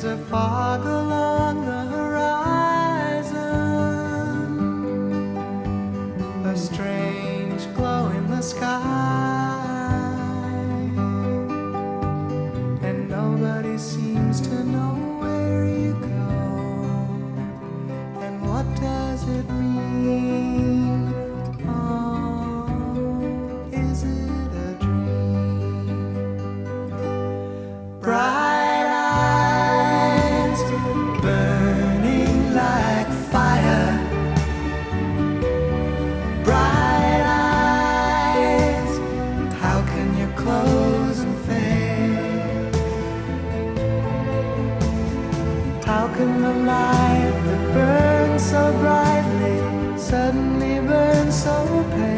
There's a fog along the horizon, a strange glow in the sky, and nobody seems to know where you go, and what does it mean? Oh, is it a dream? Bright eyes burning like fire, bright eyes, how can you close and fade? How can the light that burns so brightly suddenly burn so pale?